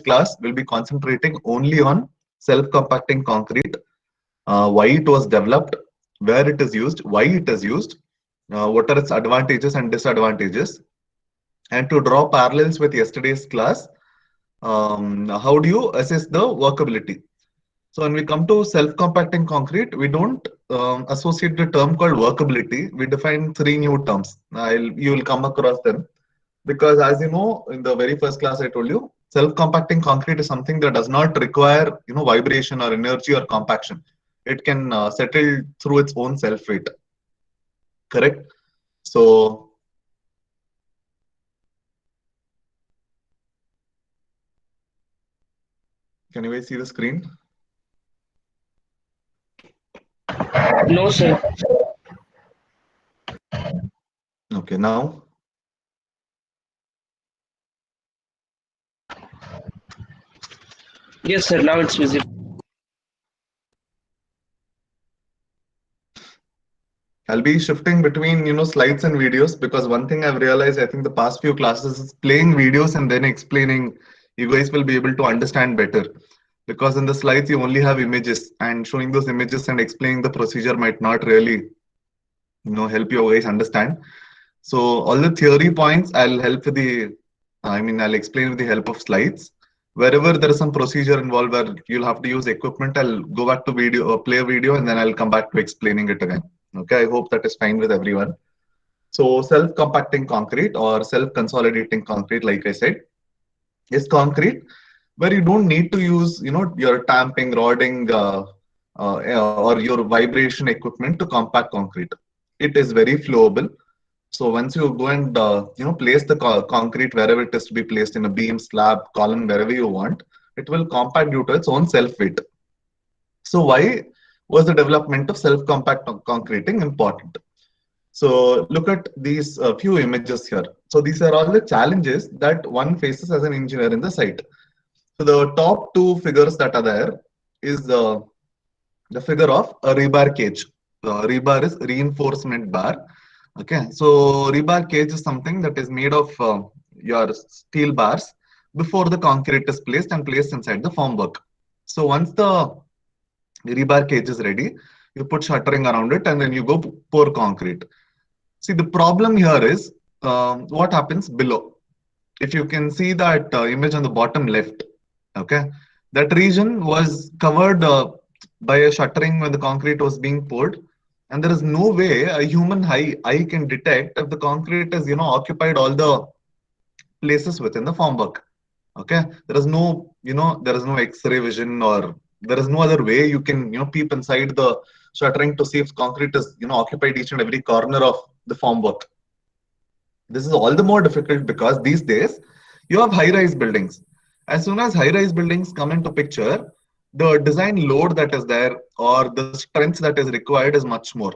class, we'll be concentrating only on self-compacting concrete, why it was developed, where it is used, why it is used, what are its advantages and disadvantages, and to draw parallels with yesterday's class, how do you assess the workability? So when we come to self-compacting concrete, we don't associate the term called workability. We define three new terms. You will come across them because, as you know, in the very first class I told you, self-compacting concrete is something that does not require vibration or energy or compaction. It can settle through its own self weight. Correct. So can you guys see the screen? No, sir. Okay, now. Yes, sir. Now it's visible. I'll be shifting between slides and videos because one thing I've realized, I think the past few classes is playing videos and then explaining. You guys will be able to understand better because in the slides you only have images, and showing those images and explaining the procedure might not really help you guys understand. So all the theory points I'll help with the I'll explain with the help of slides. Wherever there is some procedure involved where you'll have to use equipment, I'll go back to video or play a video and then I'll come back to explaining it again. Okay, I hope that is fine with everyone. So self-compacting concrete or self-consolidating concrete, like I said, is concrete where you don't need to use your tamping, rodding, or your vibration equipment to compact concrete. It is very flowable. So once you go and place the concrete wherever it is to be placed, in a beam, slab, column, wherever you want, it will compact due to its own self weight. So why was the development of self-compact concreting important? So look at these few images here. So these are all the challenges that one faces as an engineer in the site. So the top two figures that are there is the figure of a rebar cage. Rebar is reinforcement bar. Okay, so rebar cage is something that is made of your steel bars before the concrete is placed and placed inside the formwork. So once the rebar cage is ready, you put shuttering around it and then you go pour concrete. See, the problem here is what happens below. If you can see that image on the bottom left, okay, that region was covered by a shuttering when the concrete was being poured, and there is no way a human eye can detect if the concrete is occupied all the places within the formwork. Okay, there is no X-ray vision, or there is no other way you can peep inside the shuttering to see if concrete is occupied each and every corner of the formwork. This is all the more difficult because these days you have high-rise buildings. As soon as high-rise buildings come into picture, the design load that is there or the strength that is required is much more.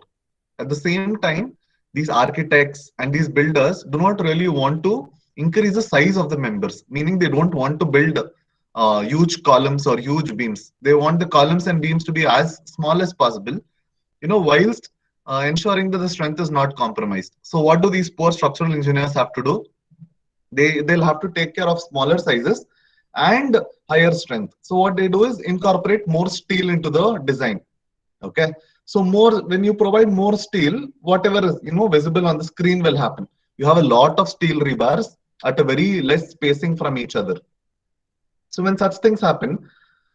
At the same time, these architects and these builders do not really want to increase the size of the members, meaning they don't want to build huge columns or huge beams. They want the columns and beams to be as small as possible, whilst ensuring that the strength is not compromised. So what do these poor structural engineers have to do? They'll have to take care of smaller sizes and higher strength. So what they do is incorporate more steel into the design. Okay. So when you provide more steel, whatever is visible on the screen will happen. You have a lot of steel rebars at a very less spacing from each other. So when such things happen,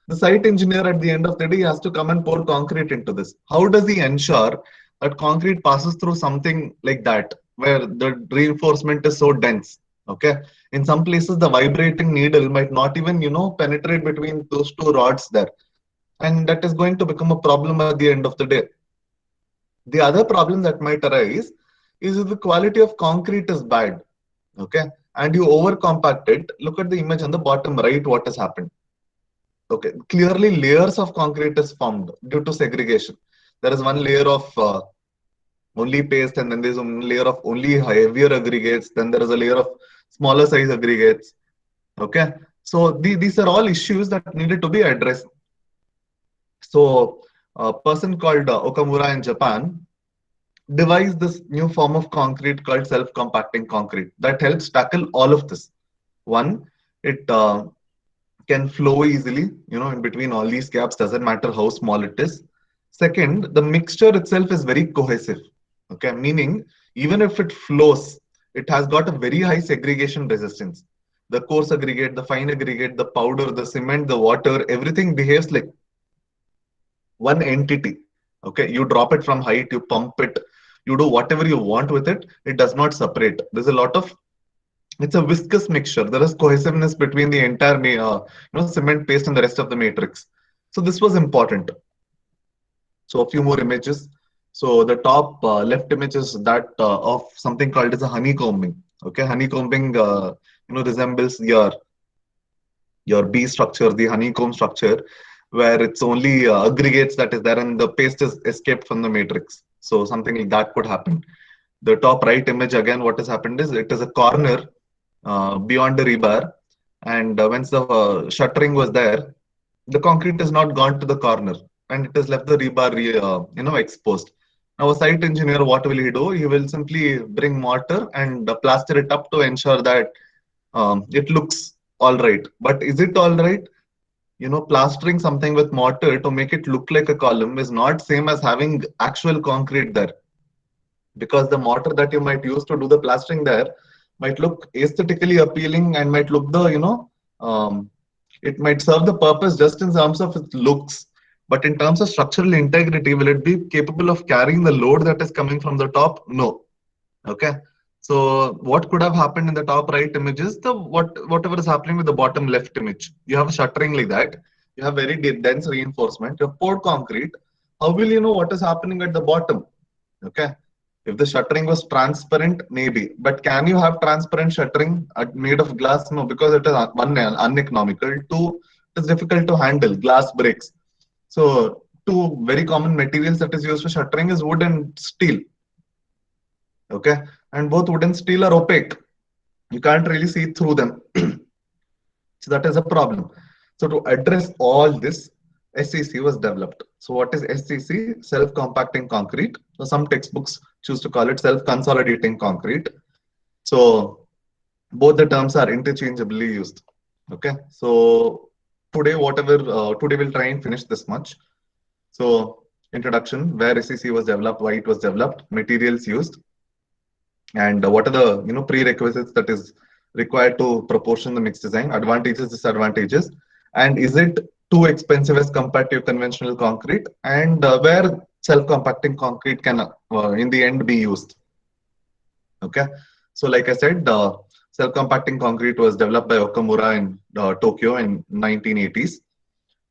the site engineer at the end of the day has to come and pour concrete into this. How does he ensure that concrete passes through something like that, where the reinforcement is so dense? Okay. In some places, the vibrating needle might not even, penetrate between those two rods there. And that is going to become a problem at the end of the day. The other problem that might arise is if the quality of concrete is bad. Okay. And you over compact it. Look at the image on the bottom right, what has happened. Okay, clearly layers of concrete is formed due to segregation. There is one layer of only paste, and then there's a layer of only heavier aggregates. Then there is a layer of smaller size aggregates. Okay, so these are all issues that needed to be addressed. So a person called Okamura in Japan devised this new form of concrete called self-compacting concrete that helps tackle all of this. One, it can flow easily, in between all these gaps, doesn't matter how small it is. Second, the mixture itself is very cohesive. Okay, meaning even if it flows, it has got a very high segregation resistance. The coarse aggregate, the fine aggregate, the powder, the cement, the water, everything behaves like one entity. Okay, you drop it from height, you pump it, you do whatever you want with it, it does not separate. There's a lot of, it's a viscous mixture. There is cohesiveness between the entire cement paste and the rest of the matrix. So this was important. So a few more images. So the top left image is that of something called as a honeycombing. Okay, honeycombing resembles your bee structure, the honeycomb structure, where it's only aggregates that is there and the paste is escaped from the matrix. So something like that could happen. The top right image, again, what has happened is it is a corner beyond the rebar, and once the shuttering was there, the concrete is not gone to the corner and it has left the rebar exposed. Now a site engineer, what will he do? He will simply bring mortar and plaster it up to ensure that it looks all right. But is it all right? Plastering something with mortar to make it look like a column is not same as having actual concrete there, because the mortar that you might use to do the plastering there might look aesthetically appealing and might look it might serve the purpose just in terms of its looks, but in terms of structural integrity, will it be capable of carrying the load that is coming from the top? No. Okay. So what could have happened in the top right image is whatever is happening with the bottom left image. You have a shuttering like that. You have very dense reinforcement. You have poured concrete. How will you know what is happening at the bottom? Okay. If the shuttering was transparent, maybe. But can you have transparent shuttering made of glass? No, because it is one, uneconomical. Two, it is difficult to handle. Glass breaks. So two very common materials that is used for shuttering is wood and steel. Okay, and both wood and steel are opaque. You can't really see through them. So that is a problem. So to address all this, SCC was developed. So what is SCC? Self-compacting concrete. So some textbooks choose to call it self-consolidating concrete. So both the terms are interchangeably used. Okay. So today, today we'll try and finish this much. So introduction, where SCC was developed, why it was developed, materials used, and what are the prerequisites that is required to proportion the mixed design, advantages, disadvantages, and is it too expensive as compared to conventional concrete, and where self-compacting concrete can in the end be used. Okay, so like I said, self-compacting concrete was developed by Okamura in Tokyo in 1980s.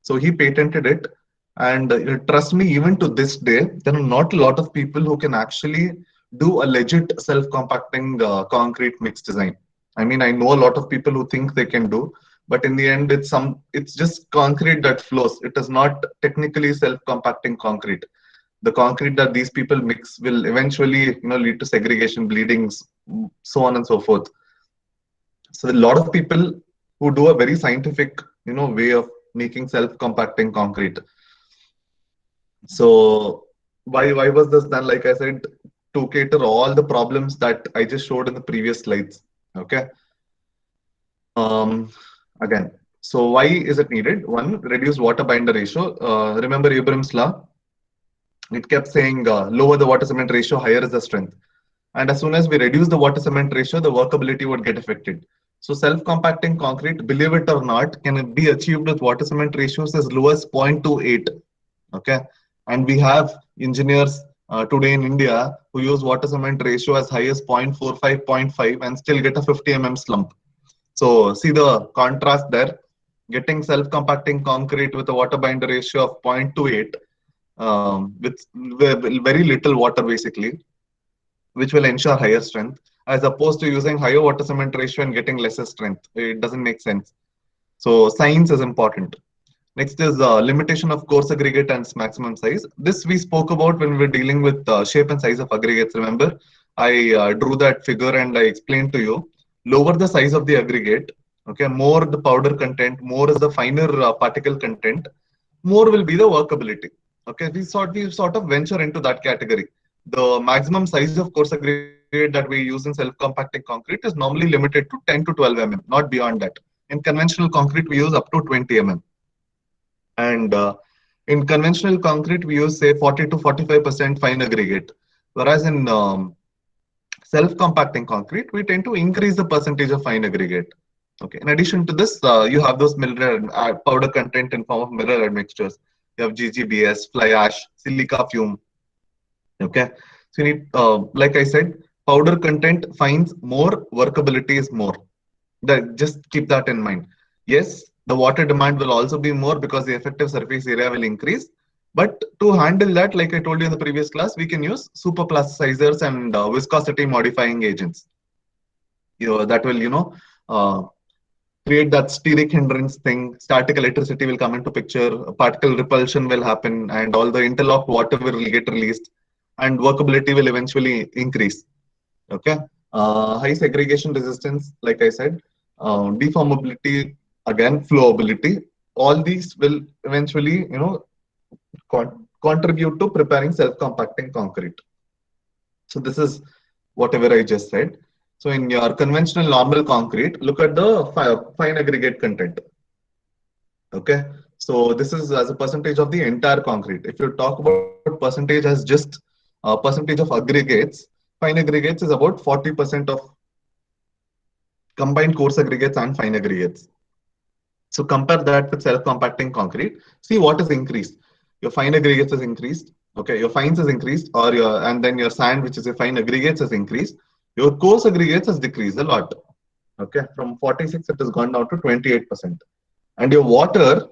So he patented it, and trust me, even to this day, there are not a lot of people who can actually do a legit self-compacting concrete mix design. I mean, I know a lot of people who think they can do, but in the end, it's just concrete that flows. It is not technically self-compacting concrete. The concrete that these people mix will eventually, lead to segregation, bleedings, so on and so forth. So a lot of people who do a very scientific, way of making self-compacting concrete. So why was this done? Like I said, to cater all the problems that I just showed in the previous slides. Okay. Again, so why is it needed? One, reduce water binder ratio. Remember Abrams law? It kept saying lower the water cement ratio, higher is the strength. And as soon as we reduce the water cement ratio, the workability would get affected. So self-compacting concrete, believe it or not, can be achieved with water cement ratios as low as 0.28. Okay. And we have engineers today in India who use water cement ratio as high as 0.45, 0.5 and still get a 50 mm slump. So see the contrast there. Getting self-compacting concrete with a water binder ratio of 0.28 with very little water basically, which will ensure higher strength, as opposed to using higher water cement ratio and getting lesser strength. It doesn't make sense. So science is important. Next is limitation of coarse aggregate and its maximum size. This we spoke about when we were dealing with shape and size of aggregates. Remember, I drew that figure and I explained to you. Lower the size of the aggregate, okay, more the powder content, more is the finer particle content, more will be the workability. Okay, we sort of venture into that category. The maximum size of coarse aggregate that we use in self-compacting concrete is normally limited to 10 to 12 mm, not beyond that. In conventional concrete, we use up to 20 mm. And in conventional concrete, we use say 40 to 45% fine aggregate. Whereas in self-compacting concrete, we tend to increase the percentage of fine aggregate. Okay. In addition to this, you have those mineral powder content in form of mineral admixtures. You have GGBS, fly ash, silica fume. Okay. So you need, like I said, powder content fines more, workability is more. That just keep that in mind. Yes, the water demand will also be more because the effective surface area will increase. But to handle that, like I told you in the previous class, we can use super plasticizers and viscosity modifying agents. That will, uh, create that steric hindrance thing. Static electricity will come into picture. Particle repulsion will happen, and all the interlocked water will get released, and workability will eventually increase. Okay. High segregation resistance, like I said, deformability, again, flowability. All these will eventually, contribute to preparing self-compacting concrete. So this is whatever I just said. So in your conventional normal concrete, look at the fine aggregate content. Okay. So this is as a percentage of the entire concrete. If you talk about percentage as just percentage of aggregates, fine aggregates is about 40% of combined coarse aggregates and fine aggregates. So compare that with self-compacting concrete. See what is increased. Your fine aggregates is increased. Okay, your fines is increased, or your and then your sand, which is your fine aggregates, has increased. Your coarse aggregates has decreased a lot. Okay, from 46 it has gone down to 28%. And your water,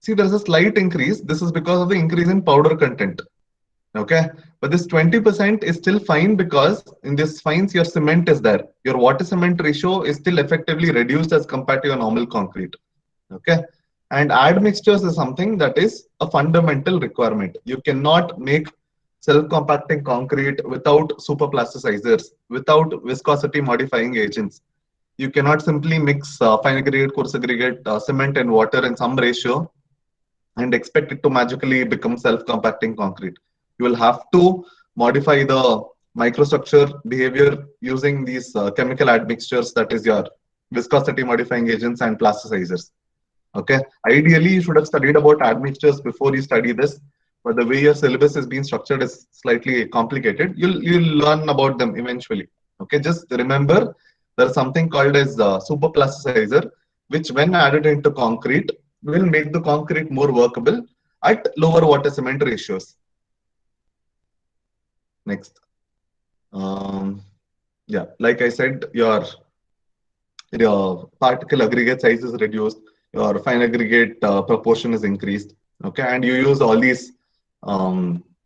see, there's a slight increase. This is because of the increase in powder content. Okay, but this 20% is still fine because in this fines your cement is there. Your water cement ratio is still effectively reduced as compared to your normal concrete. Okay, and admixtures is something that is a fundamental requirement. You cannot make self-compacting concrete without super plasticizers, without viscosity modifying agents. You cannot simply mix fine aggregate, coarse aggregate, cement and water in some ratio and expect it to magically become self-compacting concrete. You will have to modify the microstructure behavior using these chemical admixtures, that is your viscosity modifying agents and plasticizers. Okay. Ideally, you should have studied about admixtures before you study this, but the way your syllabus is being structured is slightly complicated. You'll learn about them eventually. Okay. Just remember, there's something called as super plasticizer, which when added into concrete will make the concrete more workable at lower water cement ratios. Next. Yeah, like I said, your particle aggregate size is reduced, your fine aggregate proportion is increased. Okay, and you use all these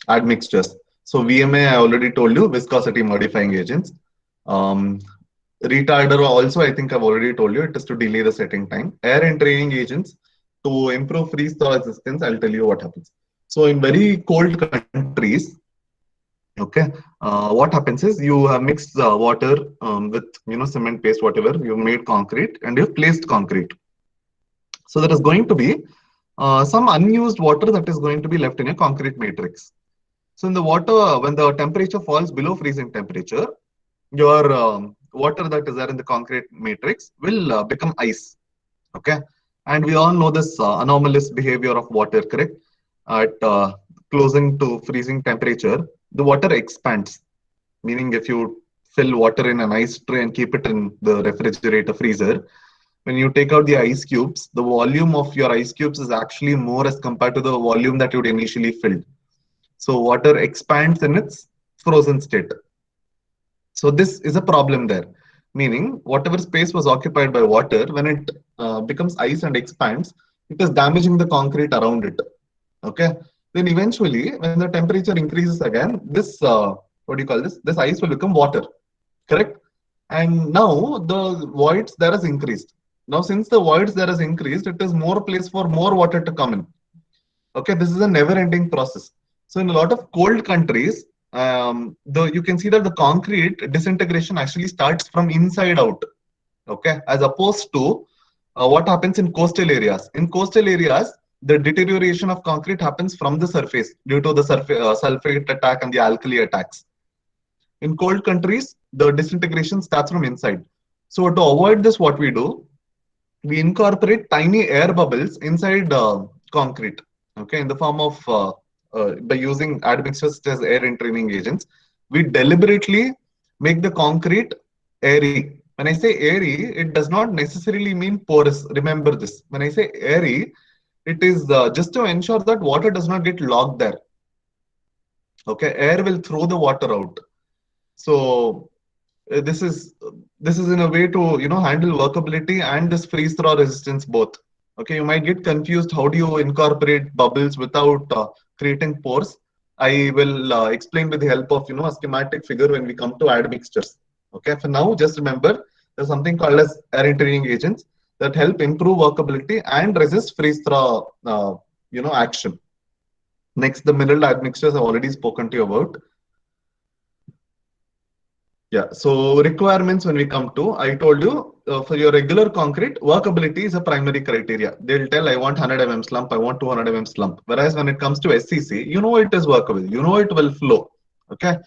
admixtures. So VMA, I already told you, viscosity modifying agents. Retarder also, I think I've already told you, it is to delay the setting time. Air entraining agents to improve freeze thaw resistance. I'll tell you what happens. So in very cold countries, okay, what happens is you have mixed water with cement paste, whatever you made concrete, and you've placed concrete. So there is going to be some unused water that is going to be left in a concrete matrix. So in the water, when the temperature falls below freezing temperature, your water that is there in the concrete matrix will become ice. Okay, and we all know this anomalous behavior of water, correct? At closing to freezing temperature, the water expands. Meaning, if you fill water in an ice tray and keep it in the refrigerator freezer, when you take out the ice cubes, the volume of your ice cubes is actually more as compared to the volume that you'd initially filled. So water expands in its frozen state. So this is a problem there. Meaning, whatever space was occupied by water, when it becomes ice and expands, it is damaging the concrete around it. Okay. Then eventually, when the temperature increases again, this what do you call this? This ice will become water. Correct. And now the voids there has increased. Now, since the voids there has increased, it is more place for more water to come in. Okay, this is a never-ending process. So in a lot of cold countries, you can see that the concrete disintegration actually starts from inside out. Okay, as opposed to what happens in coastal areas. In coastal areas, the deterioration of concrete happens from the surface due to the sulfate attack and the alkali attacks. In cold countries, the disintegration starts from inside. So to avoid this, what we do, we incorporate tiny air bubbles inside concrete, okay, in the form of by using admixtures such as air entraining agents. We deliberately make the concrete airy. When I say airy, it does not necessarily mean porous. Remember this. When I say airy, it is just to ensure that water does not get locked there. Okay, air will throw the water out. So this is in a way to handle workability and this freeze thaw resistance both. Okay, you might get confused. How do you incorporate bubbles without creating pores? I will explain with the help of a schematic figure when we come to admixtures. Okay, for now, just remember there's something called as air entering agents that help improve workability and resist freeze thaw action. Next, the mineral admixtures I've already spoken to you about. Yeah, so requirements when we come to, I told you for your regular concrete, workability is a primary criteria. They'll tell I want 100 mm slump, I want 200 mm slump. Whereas when it comes to SCC, you know it is workable, you know it will flow. Okay,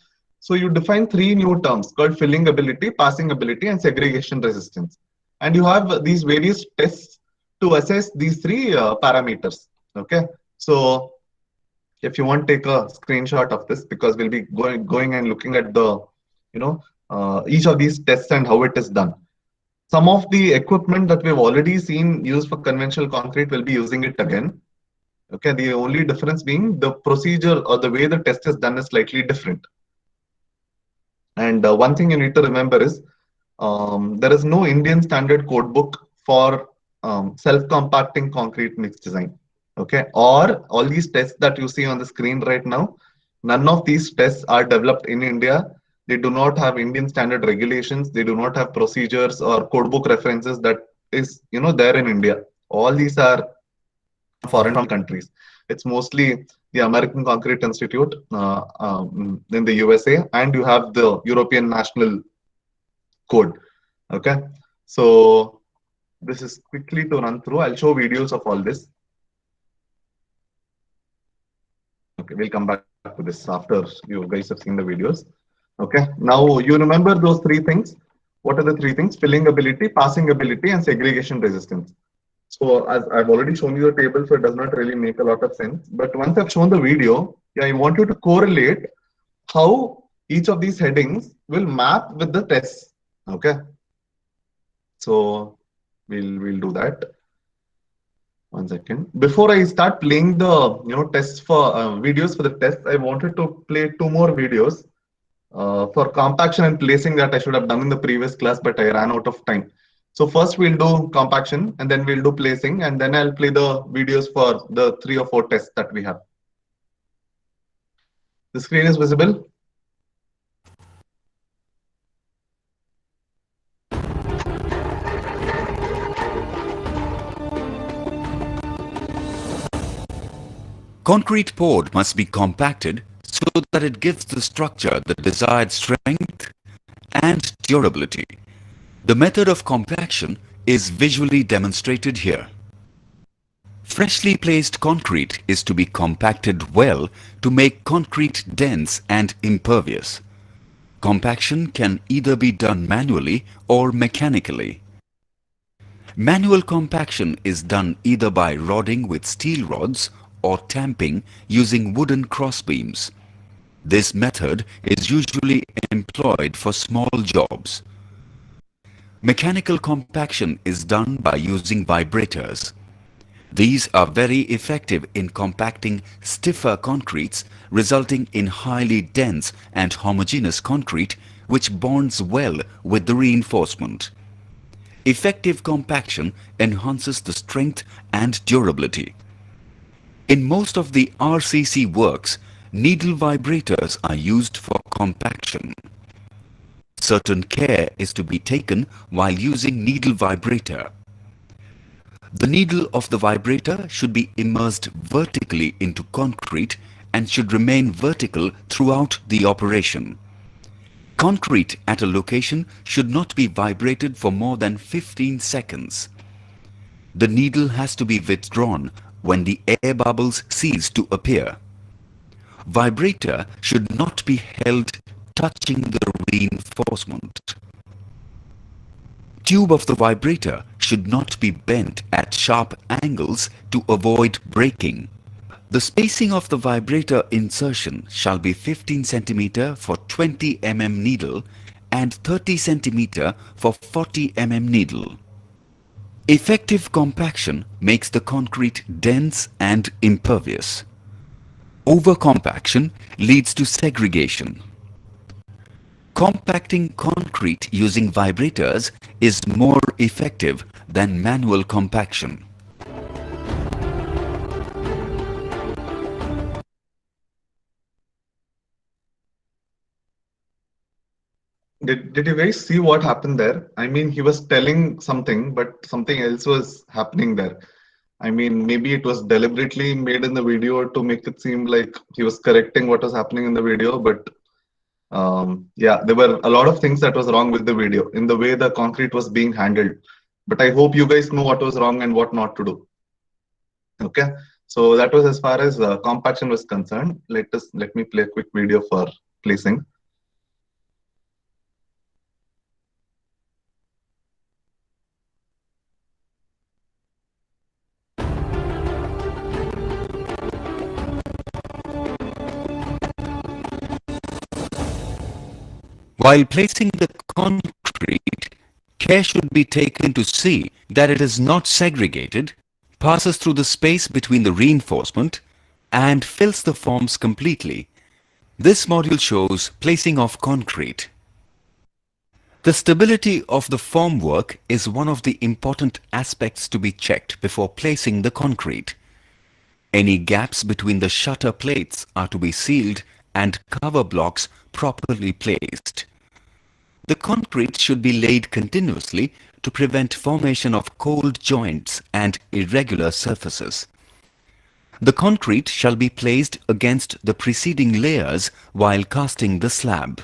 so you define three new terms called filling ability, passing ability, and segregation resistance. And you have these various tests to assess these three parameters. Okay, so if you want, take a screenshot of this because we'll be going and looking at the you know each of these tests and how it is done. Some of the equipment that we've already seen used for conventional concrete will be using it again. Okay, the only difference being the procedure or the way the test is done is slightly different. And one thing you need to remember is there is no Indian standard code book for self-compacting concrete mix design. Okay, or all these tests that you see on the screen right now, none of these tests are developed in India. They do not have Indian standard regulations. They do not have procedures or code book references that is there in India. All these are foreign countries. It's mostly the American Concrete Institute in the USA, and you have the European National Code. Okay, so this is quickly to run through. I'll show videos of all this. Okay, we'll come back to this after you guys have seen the videos. Okay, now you remember those three things. What are the three things? Filling ability, passing ability, and segregation resistance. So as I've already shown you the table, so it does not really make a lot of sense. But once I've shown the video, yeah, I want you to correlate how each of these headings will map with the tests. Okay, so we'll do that. One second. Before I start playing the tests for videos for the tests, I wanted to play two more videos for compaction and placing that I should have done in the previous class, but I ran out of time. So first we'll do compaction and then we'll do placing, and then I'll play the videos for the 3 or 4 tests that we have. The screen is visible. Concrete poured must be compacted so that it gives the structure the desired strength and durability. The method of compaction is visually demonstrated here. Freshly placed concrete is to be compacted well to make concrete dense and impervious. Compaction can either be done manually or mechanically. Manual compaction is done either by rodding with steel rods or tamping using wooden crossbeams. This method is usually employed for small jobs. Mechanical compaction is done by using vibrators. These are very effective in compacting stiffer concretes, resulting in highly dense and homogeneous concrete which bonds well with the reinforcement. Effective compaction enhances the strength and durability. In most of the RCC works, needle vibrators are used for compaction. Certain care is to be taken while using needle vibrator. The needle of the vibrator should be immersed vertically into concrete and should remain vertical throughout the operation. Concrete at a location should not be vibrated for more than 15 seconds. The needle has to be withdrawn when the air bubbles cease to appear. Vibrator should not be held touching the reinforcement. tube of the vibrator should not be bent at sharp angles to avoid breaking. The spacing of the vibrator insertion shall be 15 cm for 20 mm needle and 30 cm for 40 mm needle. Effective compaction makes the concrete dense and impervious. Overcompaction leads to segregation. Compacting concrete using vibrators is more effective than manual compaction. Did you guys see what happened there? I mean, he was telling something, but something else was happening there. I mean, maybe it was deliberately made in the video to make it seem like he was correcting what was happening in the video, but yeah, there were a lot of things that was wrong with the video in the way the concrete was being handled. But I hope you guys know what was wrong and what not to do. Okay, so that was as far as compaction was concerned. Let me play a quick video for placing. While placing the concrete, care should be taken to see that it is not segregated, passes through the space between the reinforcement, and fills the forms completely. This module shows placing of concrete. The stability of the formwork is one of the important aspects to be checked before placing the concrete. Any gaps between the shutter plates are to be sealed and cover blocks properly placed. The concrete should be laid continuously to prevent formation of cold joints and irregular surfaces. The concrete shall be placed against the preceding layers while casting the slab.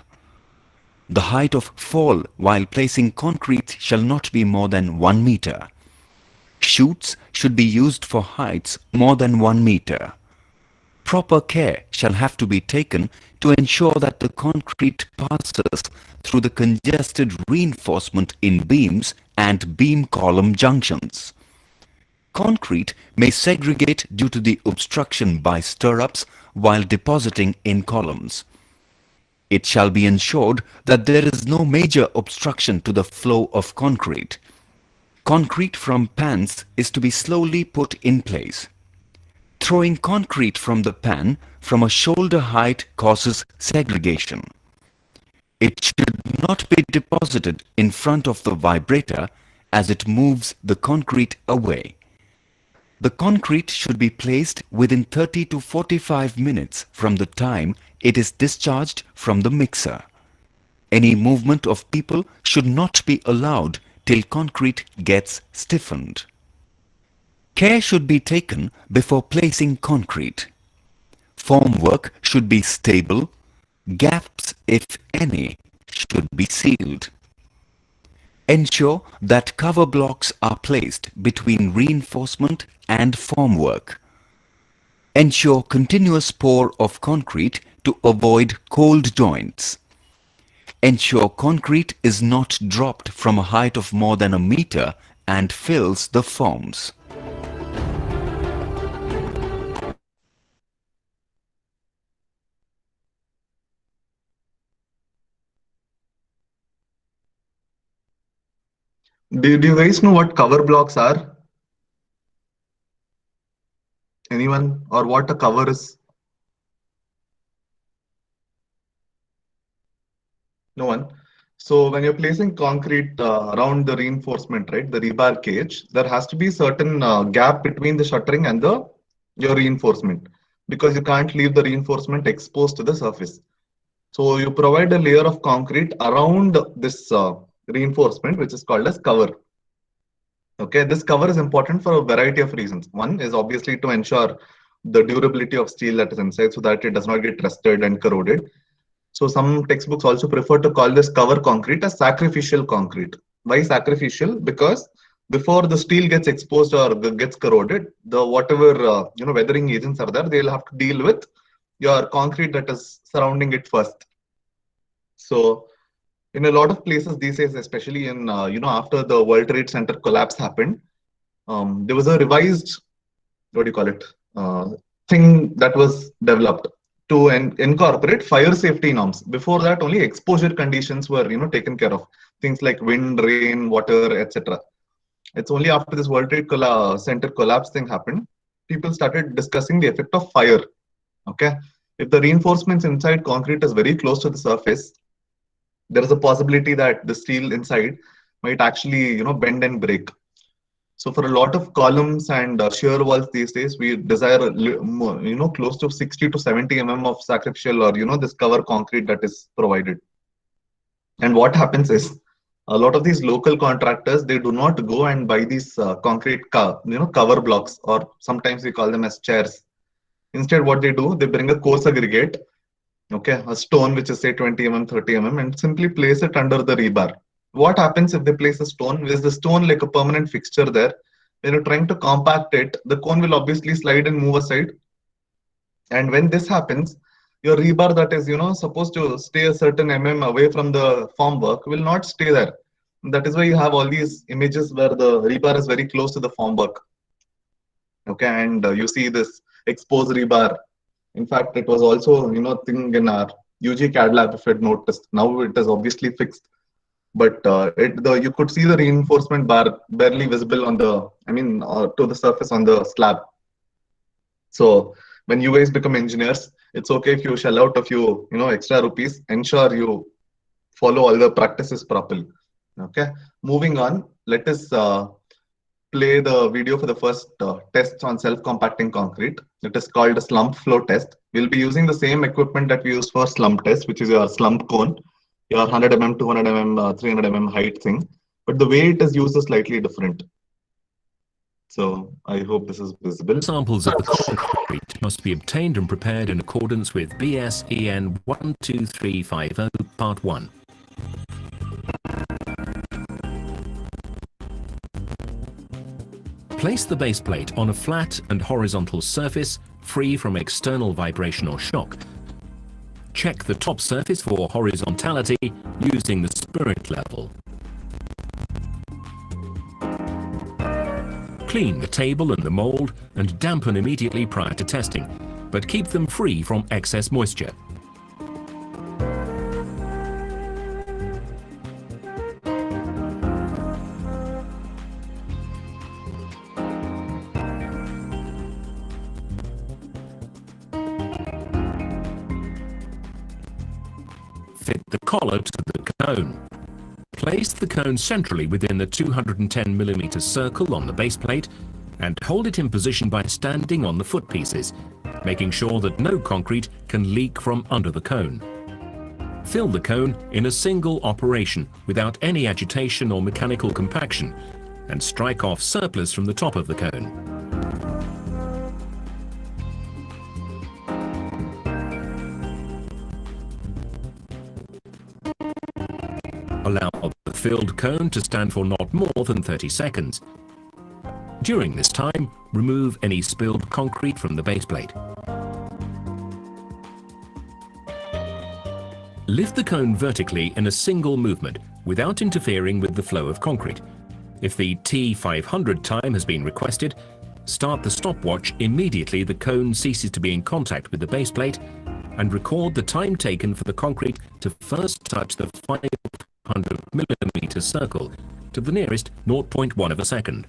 The height of fall while placing concrete shall not be more than 1 meter. Chutes should be used for heights more than 1 meter. Proper care shall have to be taken to ensure that the concrete passes through the congested reinforcement in beams and beam column junctions. Concrete may segregate due to the obstruction by stirrups while depositing in columns. It shall be ensured that there is no major obstruction to the flow of concrete. Concrete from pans is to be slowly put in place. Throwing concrete from the pan from a shoulder height causes segregation. It should not be deposited in front of the vibrator as it moves the concrete away. The concrete should be placed within 30 to 45 minutes from the time it is discharged from the mixer. Any movement of people should not be allowed till concrete gets stiffened. Care should be taken before placing concrete. Formwork should be stable. Gaps, if any, should be sealed. Ensure that cover blocks are placed between reinforcement and formwork. Ensure continuous pour of concrete to avoid cold joints. Ensure concrete is not dropped from a height of more than 1 meter and fills the forms. Do you guys know what cover blocks are? Anyone? Or what a cover is? No one. So when you're placing concrete around the reinforcement, right, the rebar cage, there has to be certain gap between the shuttering and your reinforcement, because you can't leave the reinforcement exposed to the surface. So you provide a layer of concrete around this reinforcement, which is called as cover. Okay, this cover is important for a variety of reasons. One is obviously to ensure the durability of steel that is inside so that it does not get rusted and corroded. So some textbooks also prefer to call this cover concrete as sacrificial concrete. Why sacrificial? Because before the steel gets exposed or gets corroded, the whatever weathering agents are there, they'll have to deal with your concrete that is surrounding it first. So In a lot of places these days, especially in after the World Trade Center collapse happened, there was a revised, what do you call it, thing that was developed to incorporate fire safety norms. Before that, only exposure conditions were taken care of, things like wind, rain, water, etc. It's only after this World Trade Center collapse thing happened, people started discussing the effect of fire. Okay, if the reinforcements inside concrete is very close to the surface, there is a possibility that the steel inside might actually bend and break. So for a lot of columns and shear walls these days, we desire close to 60 to 70 of sacrificial, or this cover concrete that is provided. And what happens is, a lot of these local contractors, they do not go and buy these concrete cover blocks, or sometimes we call them as chairs. Instead, what they do, they bring a coarse aggregate, okay, a stone which is say 20 30 and simply place it under the rebar. What happens if they place a stone? Is the stone like a permanent fixture there? When you're trying to compact it, the cone will obviously slide and move aside. And when this happens, your rebar that is supposed to stay a certain away from the formwork will not stay there. That is why you have all these images where the rebar is very close to the formwork. Okay, and you see this exposed rebar. In fact, it was also thing in our UG CAD lab, if you had noticed. Now it is obviously fixed, but you could see the reinforcement bar barely visible on the, to the surface on the slab. So when you guys become engineers, it's okay if you shell out a few extra rupees. Ensure you follow all the practices properly. Okay, moving on. Let us play the video for the first test on self-compacting concrete. It is called a slump flow test. We'll be using the same equipment that we use for slump test, which is your slump cone, your 100 200 300 height thing. But the way it is used is slightly different. So I hope this is visible. Samples of the concrete must be obtained and prepared in accordance with BS EN 12350 Part 1. Place the base plate on a flat and horizontal surface free from external vibration or shock. Check the top surface for horizontality using the spirit level. Clean the table and the mold and dampen immediately prior to testing, but keep them free from excess moisture. Fit the collar to the cone. Place the cone centrally within the 210 mm circle on the base plate and hold it in position by standing on the foot pieces, making sure that no concrete can leak from under the cone. Fill the cone in a single operation without any agitation or mechanical compaction and strike off surplus from the top of the cone. Allow the filled cone to stand for not more than 30 seconds. During this time, remove any spilled concrete from the base plate. Lift the cone vertically in a single movement without interfering with the flow of concrete. If the T500 time has been requested, start the stopwatch immediately the cone ceases to be in contact with the base plate and record the time taken for the concrete to first touch the 500 mm circle to the nearest 0.1 of a second.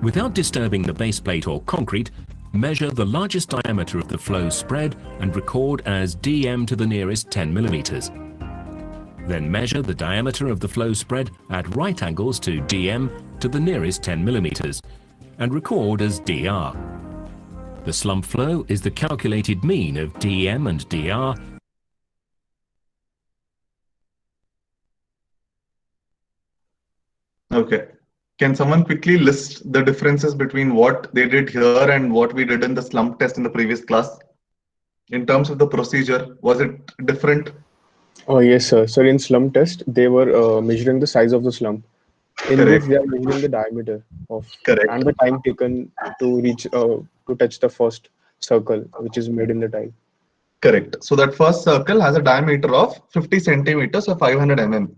Without disturbing the base plate or concrete, measure the largest diameter of the flow spread and record as dm to the nearest 10 mm. Then measure the diameter of the flow spread at right angles to dm to the nearest 10 mm and record as dr. The slump flow is the calculated mean of dm and dr. Okay. Can someone quickly list the differences between what they did here and what we did in the slump test in the previous class? In terms of the procedure, was it different? Oh, yes, sir. So in slump test, they were measuring the size of the slump. In Correct. this, they are measuring the diameter of Correct. and the time taken to reach to touch the first circle, which is made in the tile. Correct. So that first circle has a diameter of 50 centimeters or 500 mm.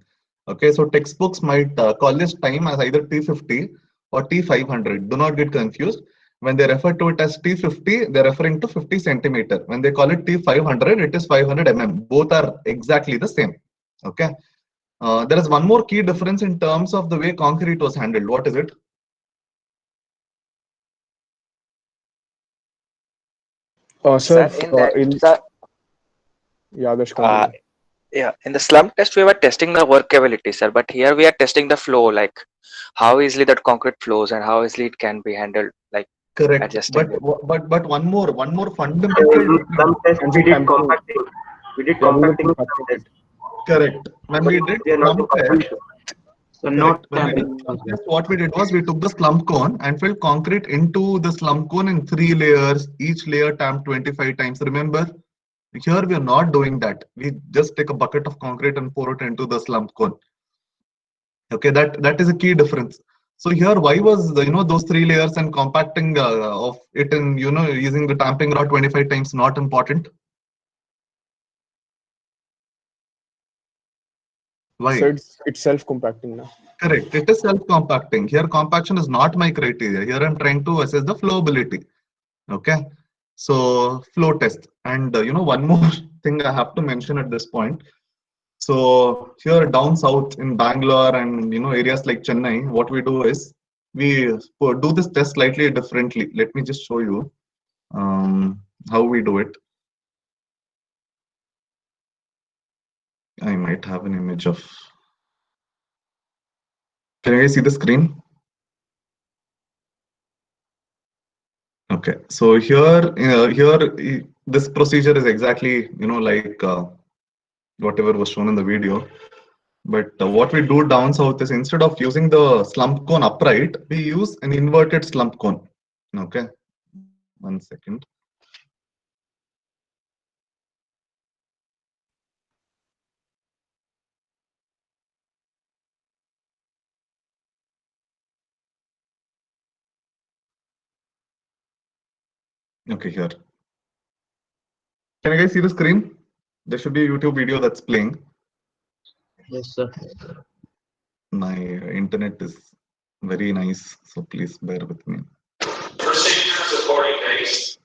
Okay, so textbooks might call this time as either T50 or T500. Do not get confused. When they refer to it as T50, they're referring to 50 centimeter. When they call it T500, it is 500 mm. Both are exactly the same. Okay. There is one more key difference in terms of the way concrete was handled. What is it? Sir, Sir, in that, in sir, yeah, that's uh, continue. yeah, in the slump test, we were testing the workability, sir, but here we are testing the flow, like how easily that concrete flows and how easily it can be handled, like Correct. adjusting it. But one more fundamental In some difference. tests And we the did tampering, compacting. We did yeah, we were compacting in some compacting it. tests, Correct. When but we did they are not the slump test, compaction. So correct. not When we did tamping. slump test, what we did was we took the slump cone and filled concrete into the slump cone in 3 layers, each layer tamped 25 times. Remember, here we are not doing that. We just take a bucket of concrete and pour it into the slump cone. Okay, that is a key difference. So here, why was those 3 layers and compacting of it in using the tamping rod 25 times not important? So Why? it's self-compacting now. Correct. It is self-compacting. Here, compaction is not my criteria. Here, I'm trying to assess the flowability. Okay. So, flow test. And, one more thing I have to mention at this point. So, here down south in Bangalore and, areas like Chennai, what we do is we do this test slightly differently. Let me just show you how we do it. I might have an image of. Can you guys see the screen? Okay, so here, this procedure is exactly, like whatever was shown in the video. But what we do down south is instead of using the slump cone upright, we use an inverted slump cone. Okay, 1 second. Okay, here. Can you guys see the screen? There should be a YouTube video that's playing. Yes, sir. My internet is very nice, so please bear with me. Procedures according to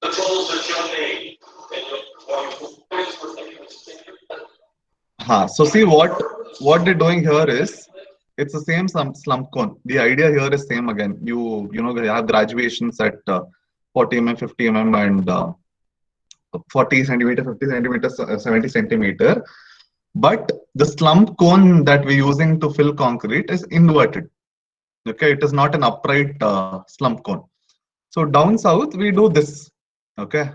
the tools that you'll need. So see what they're doing here is it's the same slump cone. The idea here is same again. You have graduations at 40 mm, 50 mm, and 40 centimeter, 50 centimeters, 70 centimeter. But the slump cone that we're using to fill concrete is inverted. Okay, it is not an upright slump cone. So down south we do this. Okay,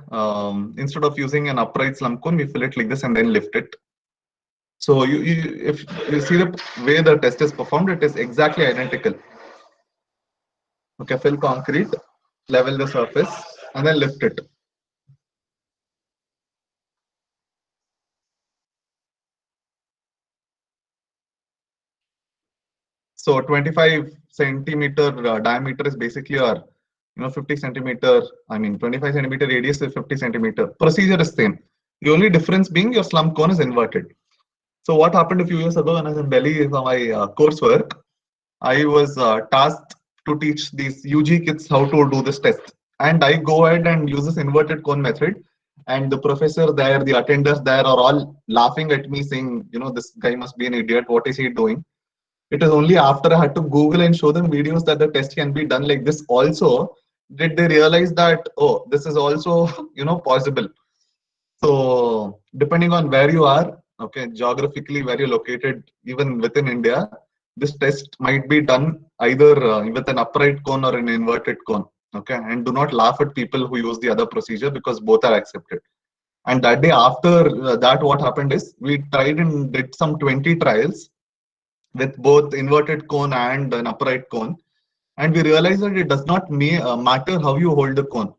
instead of using an upright slump cone, we fill it like this and then lift it. So if you see the way the test is performed, it is exactly identical. Okay, fill concrete, level the surface, and then lift it. So 25 centimeter diameter is basically our 50 centimeter, 25 centimeter radius is 50 centimeter. Procedure is same. The only difference being your slump cone is inverted. So what happened a few years ago when I was in Delhi for my coursework, I was tasked to teach these UG kids how to do this test. And I go ahead and use this inverted cone method. And the professor there, the attenders there are all laughing at me saying, this guy must be an idiot. What is he doing? It is only after I had to Google and show them videos that the test can be done like this also, did they realize that, oh, this is also, possible. So depending on where you are, okay, geographically where you're located, even within India, this test might be done either with an upright cone or an inverted cone. Okay, and do not laugh at people who use the other procedure because both are accepted. And that day after that, what happened is we tried and did some 20 trials with both inverted cone and an upright cone, and we realized that it does not matter how you hold the cone.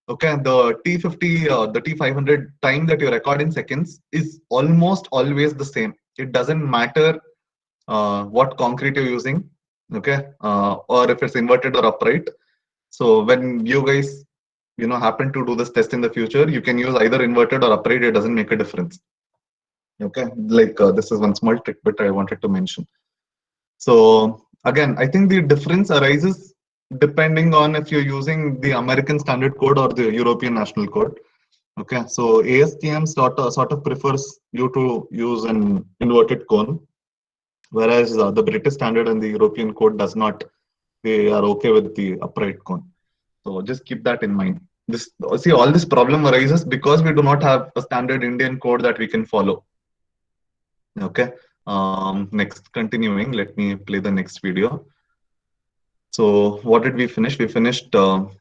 Okay, the T50, the T500 time that you record in seconds is almost always the same. It doesn't matter what concrete you're using, okay, or if it's inverted or upright. So when you guys happen to do this test in the future, you can use either inverted or upright. It doesn't make a difference. Okay, like this is one small trick, but I wanted to mention. So again, I think the difference arises depending on if you're using the American Standard Code or the European National Code. Okay, so ASTM sort of prefers you to use an inverted cone, whereas the British Standard and the European Code does not. They are okay with the upright cone. So just keep that in mind. All this problem arises because we do not have a standard Indian code that we can follow. Okay. Next, continuing, let me play the next video. So what did we finish? We finished flow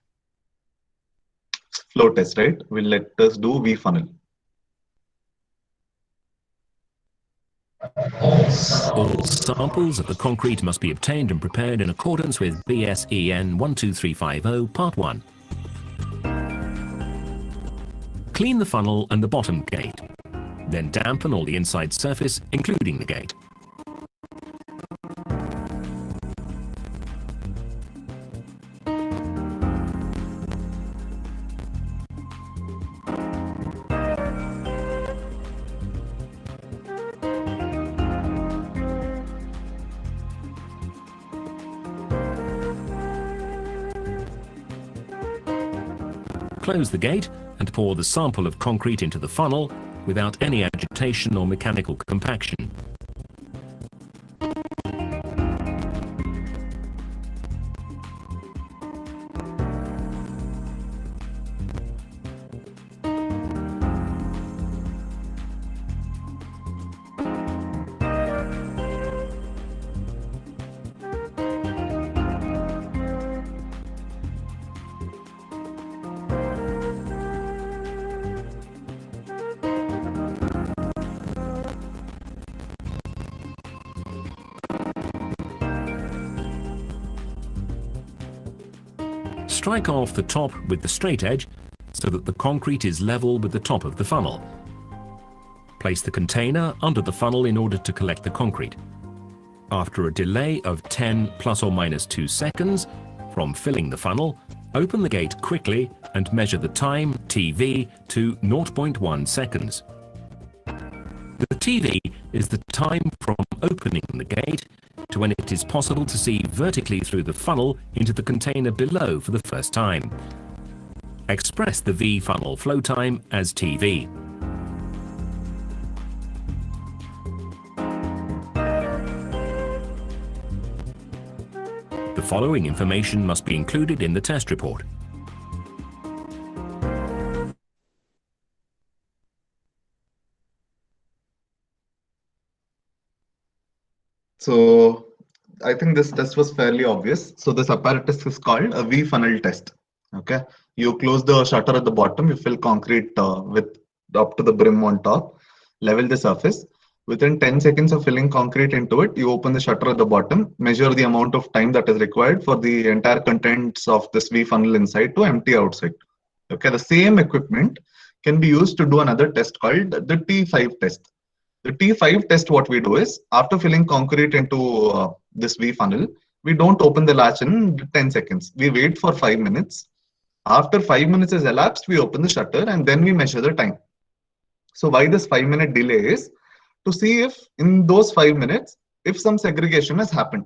test, right? Let us do vFunnel. All samples of the concrete must be obtained and prepared in accordance with BSEN 12350 Part 1. Clean the funnel and the bottom gate. Then dampen all the inside surface, including the gate. Close the gate and pour the sample of concrete into the funnel without any agitation or mechanical compaction. Strike off the top with the straight edge so that the concrete is level with the top of the funnel. Place the container under the funnel in order to collect the concrete. After a delay of 10 plus or minus 2 seconds from filling the funnel, open the gate quickly and measure the time, TV, to 0.1 seconds. The TV is the time from opening the gate to when it is possible to see vertically through the funnel into the container below for the first time. Express the vFunnel flow time as TV. The following information must be included in the test report. So I think this test was fairly obvious. So this apparatus is called a vFunnel test. Okay, you close the shutter at the bottom, you fill concrete with up to the brim on top, level the surface. Within 10 seconds of filling concrete into it, you open the shutter at the bottom, measure the amount of time that is required for the entire contents of this vFunnel inside to empty outside. Okay, the same equipment can be used to do another test called the T5 test. The T5 test, what we do is, after filling concrete into this vFunnel, we don't open the latch in 10 seconds. We wait for 5 minutes. After 5 minutes has elapsed, we open the shutter and then we measure the time. So why this 5-minute delay is to see if in those 5 minutes, if some segregation has happened.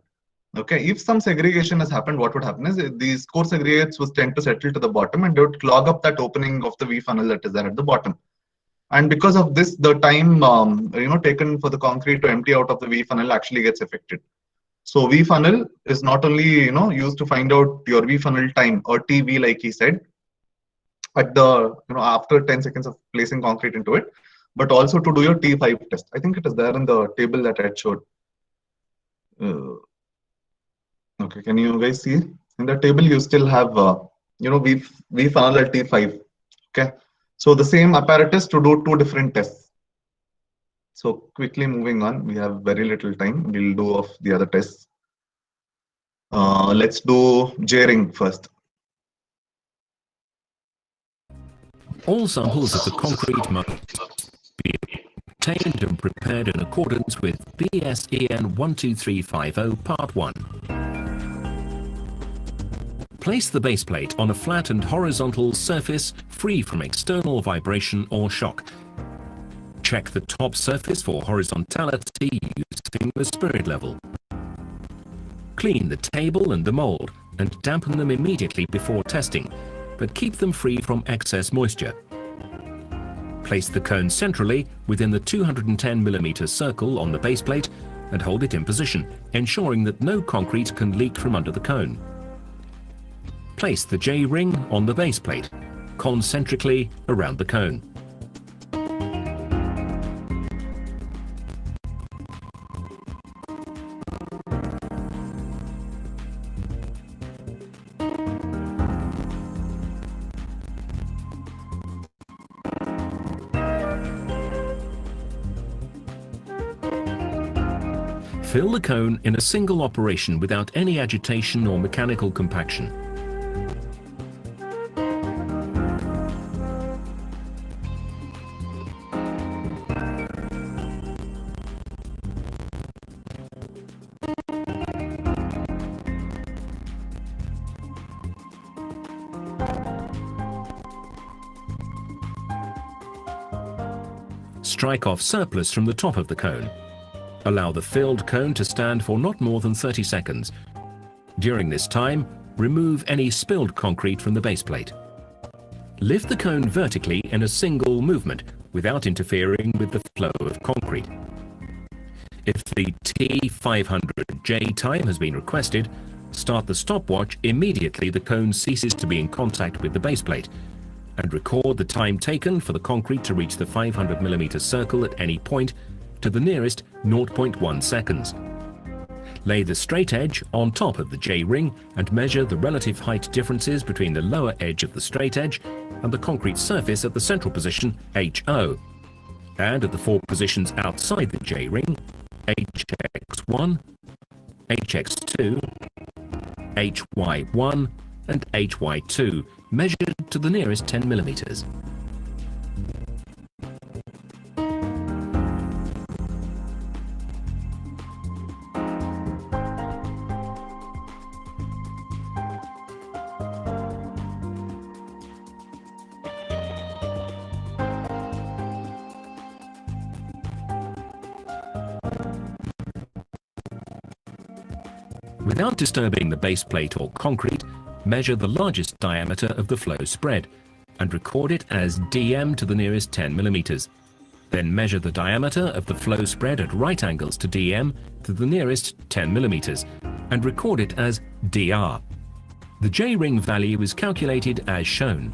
Okay, if some segregation has happened, what would happen is these coarse aggregates would tend to settle to the bottom and they would clog up that opening of the vFunnel that is there at the bottom. And because of this, the time taken for the concrete to empty out of the vFunnel actually gets affected. So vFunnel is not only used to find out your vFunnel time, or TV, like he said, at the after 10 seconds of placing concrete into it, but also to do your T5 test. I think it is there in the table that I had showed. Okay, can you guys see in the table? You still have vFunnel at T5. Okay. So the same apparatus to do 2 different tests. So quickly moving on, we have very little time. We'll do of the other tests. Let's do J-ring first. All samples of the concrete must be obtained and prepared in accordance with BSEN 12350 Part 1. Place the base plate on a flat and horizontal surface free from external vibration or shock. Check the top surface for horizontality using the spirit level. Clean the table and the mold and dampen them immediately before testing, but keep them free from excess moisture. Place the cone centrally within the 210mm circle on the base plate and hold it in position, ensuring that no concrete can leak from under the cone. Place the J-ring on the base plate, concentrically around the cone. Fill the cone in a single operation without any agitation or mechanical compaction. Strike off surplus from the top of the cone. Allow the filled cone to stand for not more than 30 seconds. During this time, remove any spilled concrete from the base plate. Lift the cone vertically in a single movement without interfering with the flow of concrete. If the T500J time has been requested, start the stopwatch immediately the cone ceases to be in contact with the base plate, and record the time taken for the concrete to reach the 500mm circle at any point to the nearest 0.1 seconds. Lay the straight edge on top of the J-ring and measure the relative height differences between the lower edge of the straight edge and the concrete surface at the central position HO, and at the four positions outside the J-ring HX1, HX2, HY1 and HY2, measured to the nearest 10mm. Without disturbing the base plate or concrete, measure the largest diameter of the flow spread and record it as dm to the nearest 10mm. Then measure the diameter of the flow spread at right angles to dm to the nearest 10mm and record it as dr. The J-ring value is calculated as shown.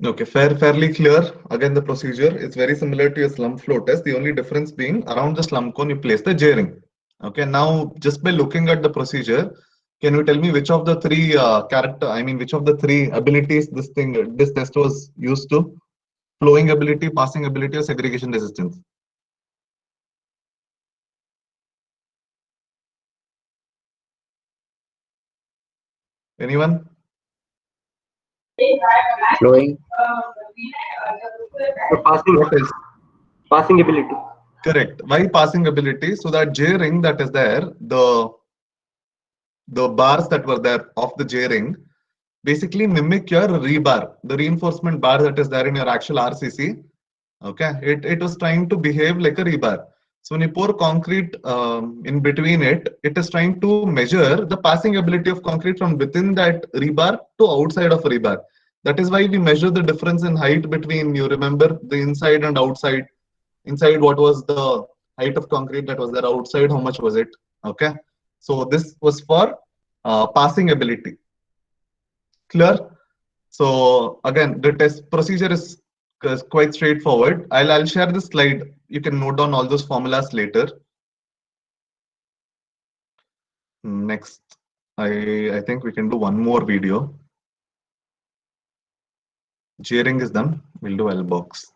Okay, fairly clear. Again, the procedure is very similar to your slump flow test. The only difference being around the slump cone, you place the J-ring. Okay, now just by looking at the procedure, can you tell me which of the three which of the three abilities this test was used to? Flowing ability, passing ability, or segregation resistance? Anyone? Flowing. What is? Passing ability. Correct. Why passing ability? So that J-ring that is there, the bars that were there of the J-ring basically mimic your rebar, the reinforcement bar that is there in your actual RCC. Okay, it was trying to behave like a rebar. So when you pour concrete in between it, it is trying to measure the passing ability of concrete from within that rebar to outside of a rebar. That is why we measure the difference in height between, you remember, the inside and outside. Inside, what was the height of concrete that was there? Outside, how much was it? Okay, so this was for passing ability. Clear? So again, the test procedure is quite straightforward. I'll share this slide. You can note down all those formulas later. Next, I think we can do one more video. J-ring is done. We'll do L-box.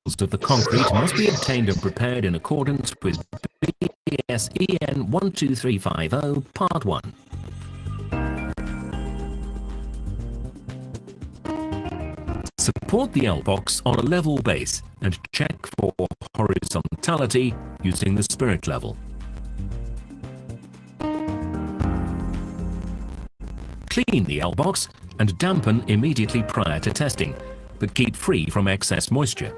Of the concrete must be obtained and prepared in accordance with IPS EN 12350 Part 1. Support the L-box on a level base and check for horizontality using the spirit level. Clean the L-box and dampen immediately prior to testing, but keep free from excess moisture.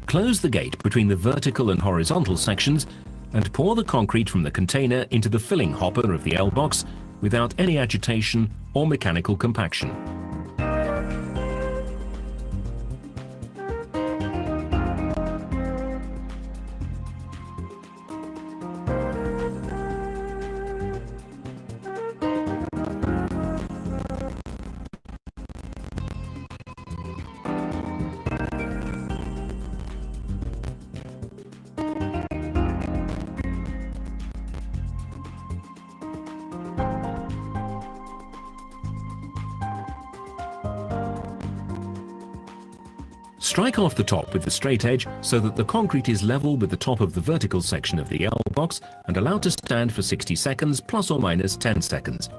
Close the gate between the vertical and horizontal sections and pour the concrete from the container into the filling hopper of the L-box without any agitation or mechanical compaction. Strike off the top with the straight edge so that the concrete is level with the top of the vertical section of the L-box and allowed to stand for 60 seconds plus or minus 10 seconds.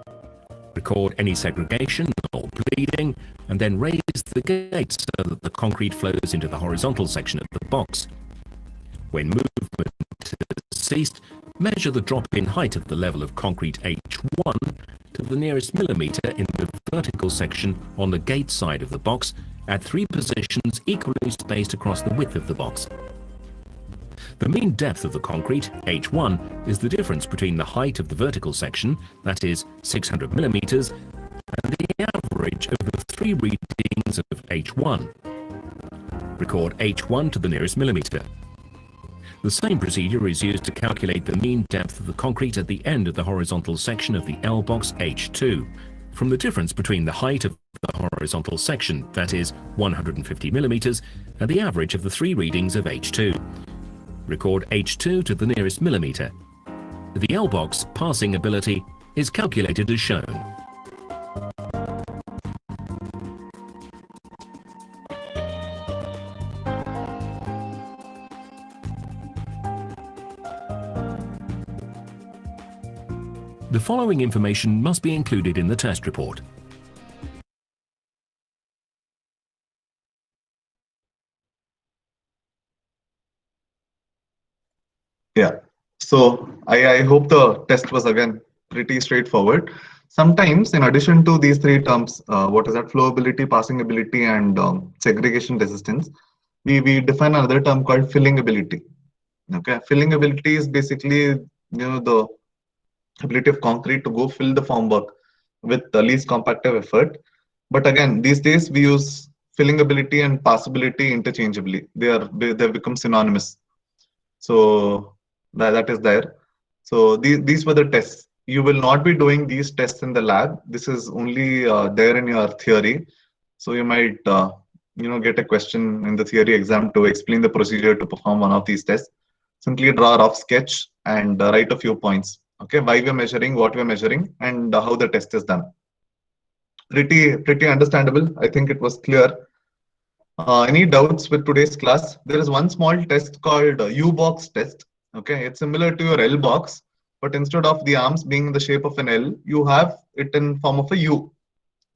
Record any segregation or bleeding and then raise the gate so that the concrete flows into the horizontal section of the box. When movement has ceased, measure the drop in height of the level of concrete H1 to the nearest millimeter in the vertical section on the gate side of the box at 3 positions equally spaced across the width of the box. The mean depth of the concrete, H1, is the difference between the height of the vertical section, that is 600 millimeters, and the average of the 3 readings of H1. Record H1 to the nearest millimeter. The same procedure is used to calculate the mean depth of the concrete at the end of the horizontal section of the L-box H2, from the difference between the height of the horizontal section, that is 150 millimeters, and the average of the 3 readings of H2. Record H2 to the nearest millimeter. The L-box passing ability is calculated as shown. The following information must be included in the test report. Yeah. So I hope the test was again pretty straightforward. Sometimes, in addition to these 3 terms, what is that? Flowability, passing ability, and segregation resistance, we define another term called filling ability. Okay, filling ability is basically the ability of concrete to go fill the formwork with the least compactive effort. But again, these days we use filling ability and passability interchangeably. They've become synonymous. So that is there. So these were the tests. You will not be doing these tests in the lab. This is only there in your theory. So you might get a question in the theory exam to explain the procedure to perform one of these tests. Simply draw a rough sketch and write a few points. Okay, why we're measuring, what we're measuring, and how the test is done. Pretty understandable. I think it was clear. Any doubts with today's class? There is one small test called U-box test. Okay, it's similar to your L-box, but instead of the arms being in the shape of an L, you have it in form of a U.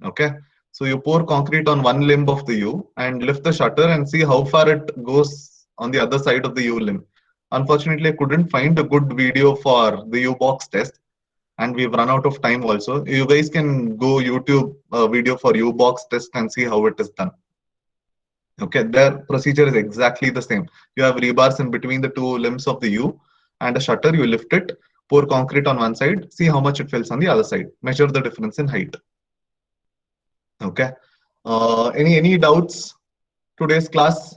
Okay, so you pour concrete on one limb of the U and lift the shutter and see how far it goes on the other side of the U limb. Unfortunately, I couldn't find a good video for the U-box test, and we've run out of time also. You guys can go YouTube video for U-box test and see how it is done. Okay, their procedure is exactly the same. You have rebars in between the 2 limbs of the U and a shutter. You lift it, pour concrete on one side, see how much it fills on the other side. Measure the difference in height. Okay. Any doubts today's class?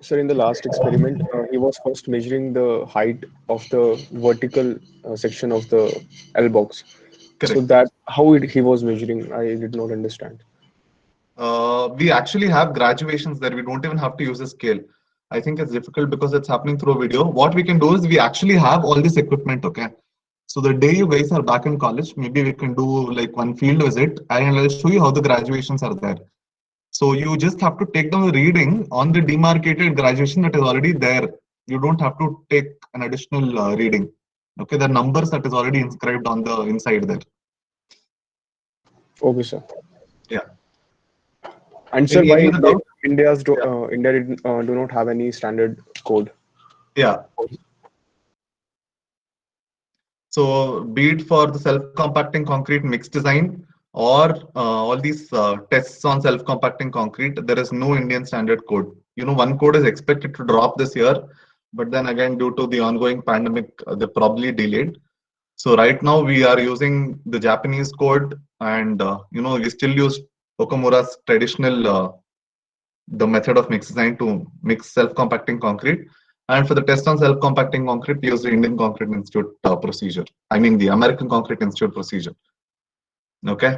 Sir, in the last experiment, he was first measuring the height of the vertical section of the L box. Correct. So that how he was measuring, I did not understand. We actually have graduations there. We don't even have to use a scale. I think it's difficult because it's happening through a video. What we can do is we actually have all this equipment, okay? So the day you guys are back in college, maybe we can do like one field visit and I'll show you how the graduations are there. So you just have to take down the reading on the demarcated graduation that is already there. You don't have to take an additional reading. Okay, the numbers that is already inscribed on the inside there. Okay, sir. Yeah. And sir, Any why other doubt? India Yeah. do not have any standard code? Yeah. So be it for the self-compacting concrete mixed design or all these tests on self-compacting concrete, there is no Indian standard code. One code is expected to drop this year, but then again, due to the ongoing pandemic, they're probably delayed. So right now we are using the Japanese code, and we still use Okamura's traditional the method of mix design to mix self-compacting concrete. And for the test on self-compacting concrete, we use the Indian Concrete Institute procedure. I mean the American Concrete Institute procedure. Okay.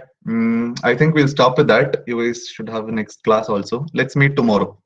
I think we'll stop with that. You guys should have the next class also. Let's meet tomorrow.